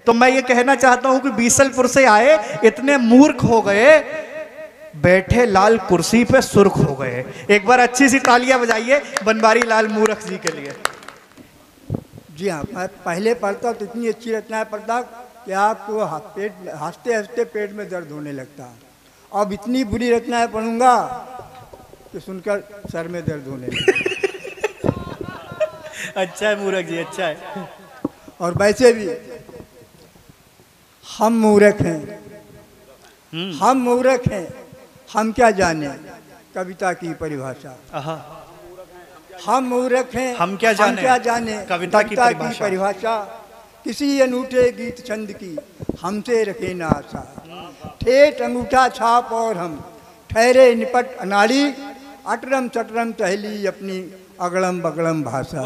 तो मैं ये कहना चाहता हूं कि बीसलपुर से आए, इतने मूर्ख हो गए, बैठे लाल कुर्सी पे सुर्ख हो गए। एक बार अच्छी सी तालियां बजाइए बनवारी लाल मूर्ख जी के लिए। जी हाँ, मैं पहले पढ़ता तो इतनी अच्छी रचनाएं पढ़ता कि आपको हंसते हंसते पेट में दर्द होने लगता। अब इतनी बुरी रचनाएं पढ़ूंगा कि सुनकर सर में दर्द होने लगता। अच्छा है मूर्ख जी, अच्छा है। और वैसे भी हम मूर्ख हैं, हम मूर्ख हैं, हम क्या जाने कविता की परिभाषा। हम मूर्ख हैं, हम क्या जाने कविता की परिभाषा। किसी अनूठे गीत छंद की हमसे रखे ना आशा। ठेठ अंगूठा छाप और हम ठहरे निपट अनाड़ी, अटरम चटरम टहली अपनी अगड़म बगड़म भाषा।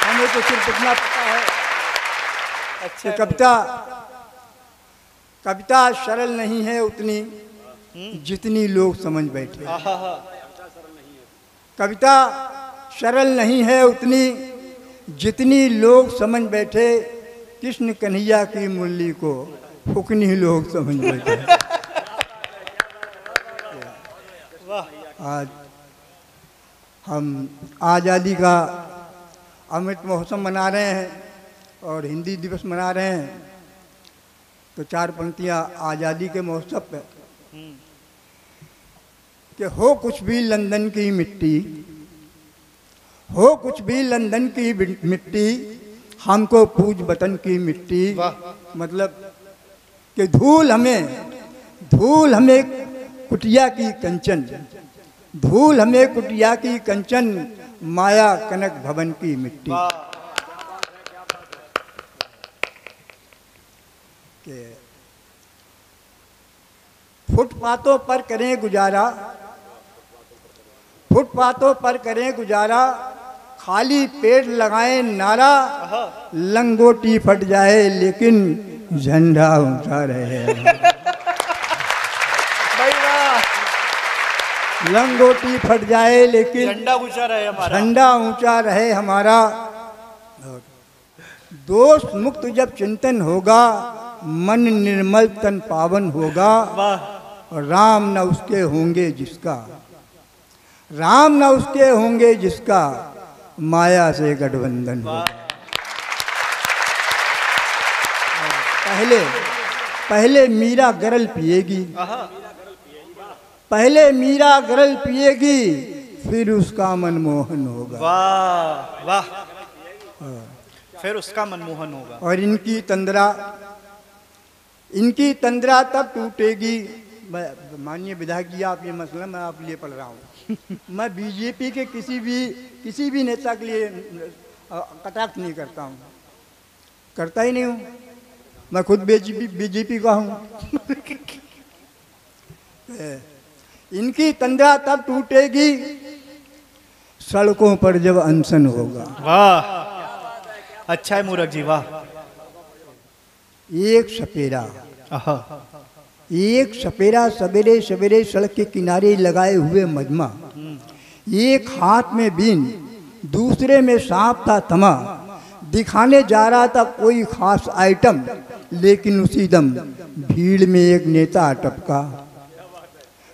हमें तो सिर्फ इतना पता है कि कविता सरल नहीं है उतनी जितनी लोग समझ बैठे। कविता सरल नहीं है उतनी जितनी लोग समझ बैठे। कृष्ण कन्हैया की मुरली को फुकनी लोग समझ बैठे। आज हम आज़ादी का अमृत महोत्सव मना रहे हैं और हिंदी दिवस मना रहे हैं, तो चार पंक्तियां आज़ादी के महोत्सव पे कि हो कुछ भी लंदन की मिट्टी, हो कुछ भी लंदन की मिट्टी, हमको पूज वतन की मिट्टी। मतलब कि धूल हमें कुटिया की कंचन, धूल हमें कुटिया की कंचन, माया कनक भवन की मिट्टी। के फुटपाथों पर करें गुजारा, फुटपाथों पर करें गुजारा, खाली पेट लगाएं नारा, लंगोटी फट जाए लेकिन झंडा ऊंचा रहे। लंगोटी फट जाए लेकिन झंडा ऊंचा रहे हमारा, झंडा ऊंचा रहे हमारा। दोष मुक्त जब चिंतन होगा, मन निर्मल तन पावन होगा। और राम न उसके होंगे जिसका, राम न उसके होंगे जिसका, माया से गठबंधन होगा। पहले मीरा गरल पिएगी, पहले मीरा गरल पिएगी, फिर उसका मनमोहन होगा। वाह वाह, फिर उसका मनमोहन होगा। और इनकी तंद्रा तब टूटेगी। माननीय विधायक जी, आप ये मसला मैं आप लिए पढ़ रहा हूँ। मैं बीजेपी के किसी भी नेता के लिए कटाक्ष नहीं करता हूँ, करता ही नहीं हूँ। मैं खुद बीजेपी का हूँ। इनकी तंद्रा तब टूटेगी सड़कों पर जब अनशन होगा। वाह, अच्छा है मूर्ख जी, वाह। एक सपेरा सवेरे सवेरे सड़क के किनारे लगाए हुए मजमा, एक हाथ में बीन दूसरे में सांप था थमा, दिखाने जा रहा था कोई खास आइटम, लेकिन उसी दम भीड़ में एक नेता टपका,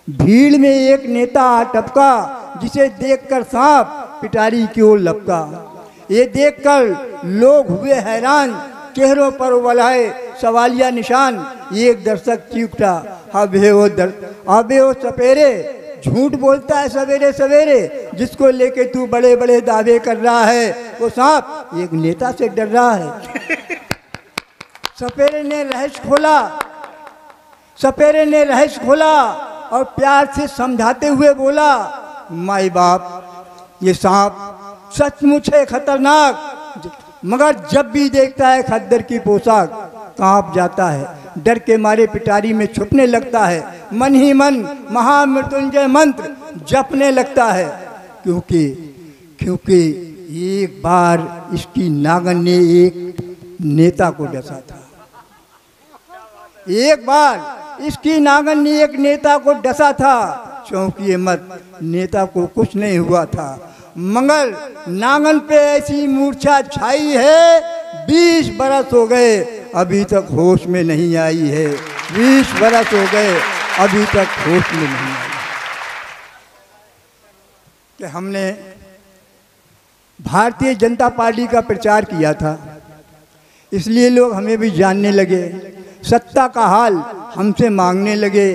भीड़ में एक नेता टपका, जिसे देखकर सांप पिटारी की ओर लपका। ये देखकर लोग हुए हैरान, चेहरों पर उबलाए सवालिया निशान। एक दर्शक चीख उठा, अबे वो सपेरे, झूठ बोलता है सवेरे सवेरे, जिसको लेके तू बड़े बड़े दावे कर रहा है, वो सांप एक नेता से डर रहा है। सपेरे ने रहस्य खोला और प्यार से समझाते हुए बोला, माई बाप, ये सांप सचमुच है खतरनाक, मगर जब भी देखता है खद्दर की पोशाक कांप जाता है, डर के मारे पिटारी में छुपने लगता है, मन ही मन महामृत्युंजय मंत्र जपने लगता है। क्योंकि एक बार इसकी नागन ने एक नेता को डसा था, एक बार इसकी नागन ने एक नेता को डसा था। चौंकिए मत, नेता को कुछ नहीं हुआ था, मगर नागन पे ऐसी मूर्छा छाई है 20 बरस हो गए अभी तक होश में नहीं आई है। 20 बरस हो गए अभी तक होश में नहीं आई। कि हमने भारतीय जनता पार्टी का प्रचार किया था, इसलिए लोग हमें भी जानने लगे, सत्ता का हाल हमसे मांगने लगे।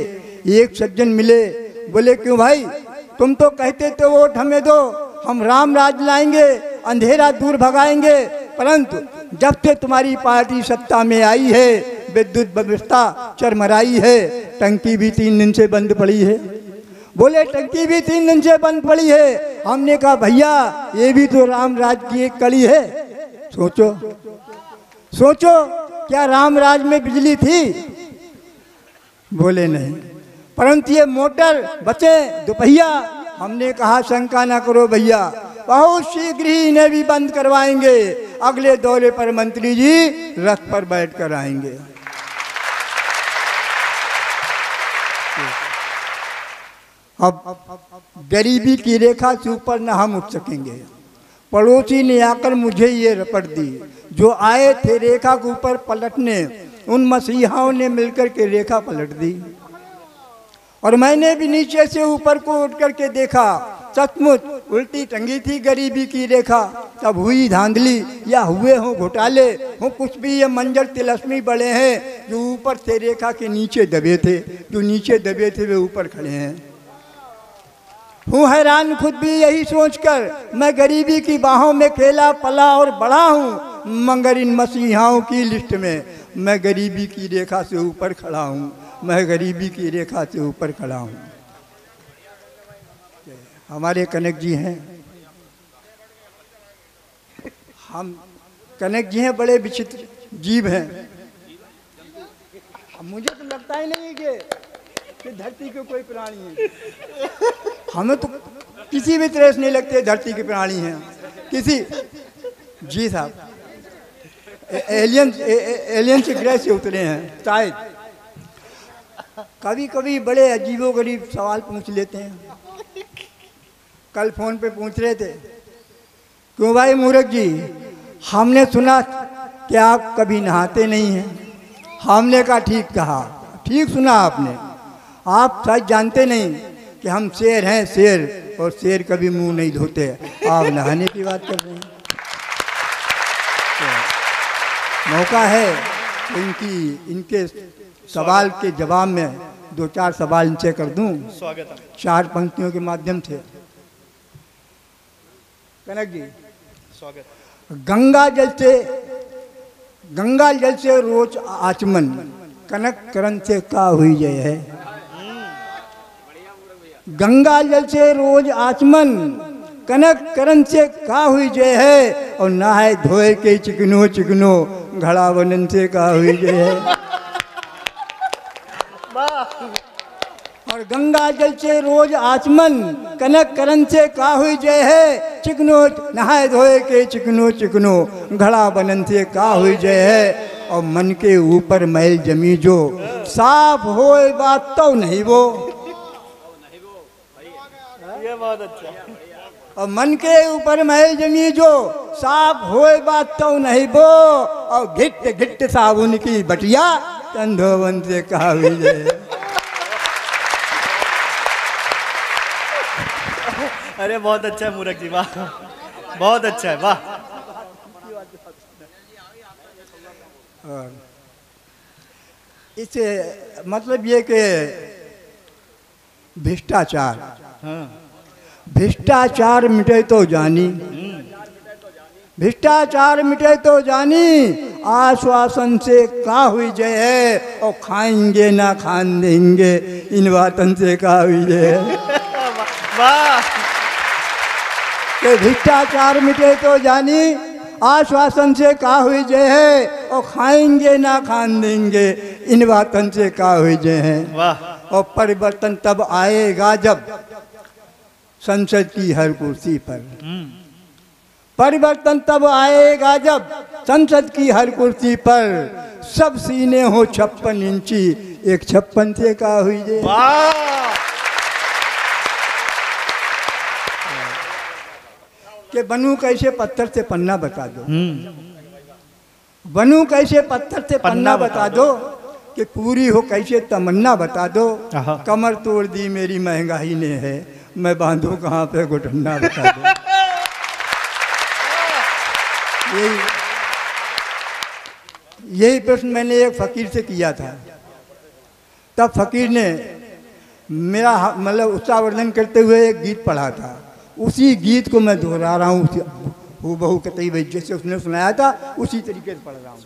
एक सज्जन मिले, बोले क्यों भाई, तुम तो कहते थे वोट हमें दो, हम राम राज लाएंगे, अंधेरा दूर भगाएंगे, परंतु जब से तुम्हारी पार्टी सत्ता में आई है विद्युत व्यवस्था चरमराई है, टंकी भी 3 दिन से बंद पड़ी है। बोले टंकी भी 3 दिन से बंद पड़ी है। हमने कहा भैया ये भी तो राम राज की एक कड़ी है। सोचो सोचो, क्या राम राज में बिजली थी? बोले नहीं, परंतु ये मोटर बचे दोपहिया। हमने कहा शंका ना करो भैया, बहुत शीघ्र ही इन्हें भी बंद करवाएंगे, अगले दौरे पर मंत्री जी रथ पर बैठ कर आएंगे। अब गरीबी की रेखा से ऊपर न हम उठ सकेंगे। पड़ोसी ने आकर मुझे ये रपट दी, जो आए थे रेखा के ऊपर पलटने, उन मसीहाओं ने मिलकर के रेखा पलट दी। और मैंने भी नीचे से ऊपर को उठ करके देखा, सचमुच उल्टी टंगी थी गरीबी की रेखा। तब हुई धांधली या हुए हों घोटाले हो कुछ भी, ये मंजर तिलस्मी बड़े हैं जो ऊपर से रेखा के नीचे दबे थे, जो नीचे दबे थे वे ऊपर खड़े हैं। हूँ हैरान खुद भी यही सोचकर, मैं गरीबी की बाहों में खेला पला और बड़ा हूँ, मगर इन मसीहाओं की लिस्ट में मैं गरीबी की रेखा से ऊपर खड़ा हूँ, मैं गरीबी की रेखा से ऊपर खड़ा हूँ। हमारे कनक जी हैं, हम कनक जी हैं, बड़े विचित्र जीव हैं। मुझे तो लगता ही नहीं कि धरती के कोई प्राणी है। हमें तो किसी भी तरह से नहीं लगते धरती के प्राणी हैं किसी। जी साहब, एलियन से ग्रह से उतरे हैं शायद। कभी कभी बड़े अजीबोगरीब सवाल पूछ लेते हैं। कल फोन पे पूछ रहे थे, क्यों भाई मूर्ख जी, हमने सुना कि आप कभी नहाते नहीं हैं। हमने कहा ठीक कहा, ठीक सुना आपने। आप शायद जानते नहीं कि हम शेर हैं, शेर, और शेर कभी मुंह नहीं धोते। आप नहाने की बात कर रहे हैं। तो मौका है तो इनके सवाल के जवाब में 2-4 सवाल इनसे कर दूं। स्वागत है। 4 पंक्तियों के माध्यम से। कनक जी, स्वागत। गंगा जल से रोज आचमन, कनक करण से का हुई जय है। गंगा जल से रोज आचमन, कनक करण से का हुई जय है। और नहाए धोए के चिकनो चिकनो, घड़ा बनन से का हुई जय है। और गंगा जल से रोज आचमन, कनक करण से का हुई जय है। चिकनो नहाए धोए के चिकनो चिकनो, घड़ा बनन से का हुई जय है। और मन के ऊपर मैल जमी जो, साफ होए बात तो नहीं वो। ये बहुत अच्छा। और मन के ऊपर मैल जमी जो, साफ होए बात तो नहीं वो। और घिट घिट साबुन की बटिया, तंधोवन से कहा हुई जय। अरे बहुत अच्छा है मूर्ख जी, वाह, बहुत अच्छा है, वाह। और इससे मतलब ये कि भ्रष्टाचार, भ्रष्टाचार मिटे तो जानी, भ्रष्टाचार मिटे तो जानी। आश्वासन से का हुई जय है। और खाएंगे ना खान देंगे, इन बातन से का हुई जय है। वाह। कि भ्रष्टाचार मिटे तो जानी, आश्वासन से का हुई जय है। और खाएंगे ना खान देंगे, इन बातन से का हुई जय है। वाह। और परिवर्तन तब आएगा जब संसद की हर कुर्सी पर, परिवर्तन तब आएगा जब संसद की हर कुर्सी पर सब सीने हो 56 इंची, एक 56 से का हुई जय। कि बनू कैसे पत्थर से पन्ना बता दो। बनूं कैसे पत्थर से पन्ना बता दो, कि पूरी हो कैसे तमन्ना बता दो। कमर तोड़ दी मेरी महंगाई ने है, मैं बांधूं कहाँ पे घुटन्ना बता दो। यही प्रश्न मैंने एक फकीर से किया था। तब फकीर ने मेरा मतलब उत्साहवर्धन करते हुए एक गीत पढ़ा था। उसी गीत को मैं दोहरा रहा हूँ, हूबहू कतई भाई जैसे उसने सुनाया था उसी तरीके से पढ़ रहा हूँ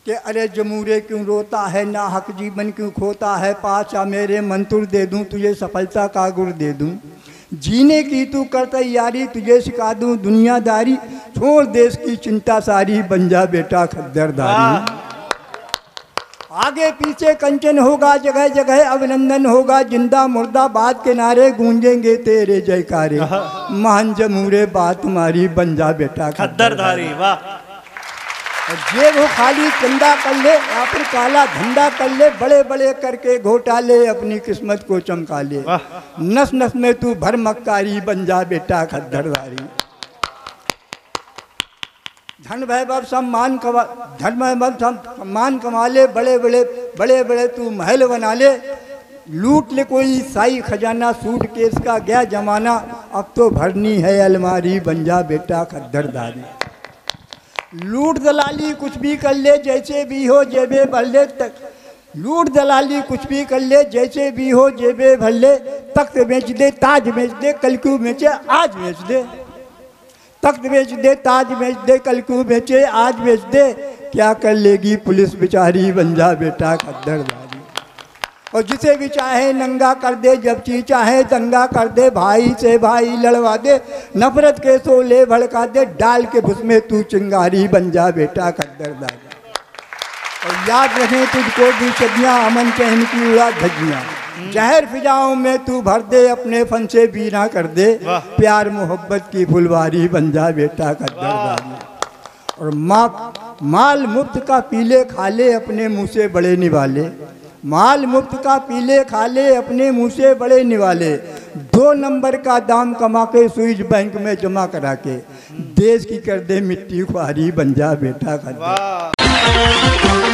कि अरे जमूरे क्यों रोता है, ना हक जीवन क्यों खोता है, पाचा मेरे मंतुर दे दूं तुझे सफलता का गुर दे दूं, जीने की तू कर तैयारी तुझे सिखा दूं दुनियादारी, छोड़ देश की चिंता सारी बन जा बेटा खद्दरदारी। आगे पीछे कंचन होगा जगह जगह अभिनंदन होगा, जिंदा मुर्दाबाद के नारे गूंजेंगे तेरे जयकारे, महान जमूरे बात तुम्हारी बन जा बेटा खद्दरदारी। वाह। जे वो खाली चंदा कर ले या फिर काला धंधा कर ले, बड़े बड़े करके घोटाले अपनी किस्मत को चमका ले, नस नस में तू भर मक्कारी बन जा बेटा खद्दरदारी। धन वैभव सम्मान कमा ले, बड़े बड़े तू महल बना ले, लूट ले कोई शाही खजाना, सूटकेस का गया जमाना, अब तो भरनी है अलमारी बन जा बेटा खद्दरदारी। लूट दलाली कुछ भी कर ले जैसे भी हो जेबे भर ले, तक लूट दलाली कुछ भी कर ले जैसे भी हो जेबे भर ले, तख्त बेच दे ताज बेच दे कल क्यों बेचे आज बेच दे, तख्त बेच दे ताज बेच दे कल क्यों बेचे आज बेच दे, क्या कर लेगी पुलिस बेचारी बन जा बेटा खद्दरदारी। और जिसे भी चाहे नंगा कर दे, जब जी चाहे दंगा कर दे, भाई से भाई लड़वा दे, नफरत के शोले भड़का दे, डाल के भुस में तू चिंगारी बन जा बेटा खद्दरदारी। और याद रखें तुझको भी सदियाँ अमन चैन की उड़ा धज्जियाँ, जहर फिजाओं में तू भर दे अपने फन से बीना कर दे, प्यार मोहब्बत की फुलवारी बन जा बेटा खद्दरदारी। और माल मुफ्त का पीले खा ले अपने मुँह से बड़े निवाले, माल मुफ्त का पीले खा ले अपने मुँह से बड़े निवाले, 2 नंबर का दाम कमा के स्विस बैंक में जमा करा के, देश की कर दे मिट्टी खुआरी बन जा बेटा खद्दरदारी।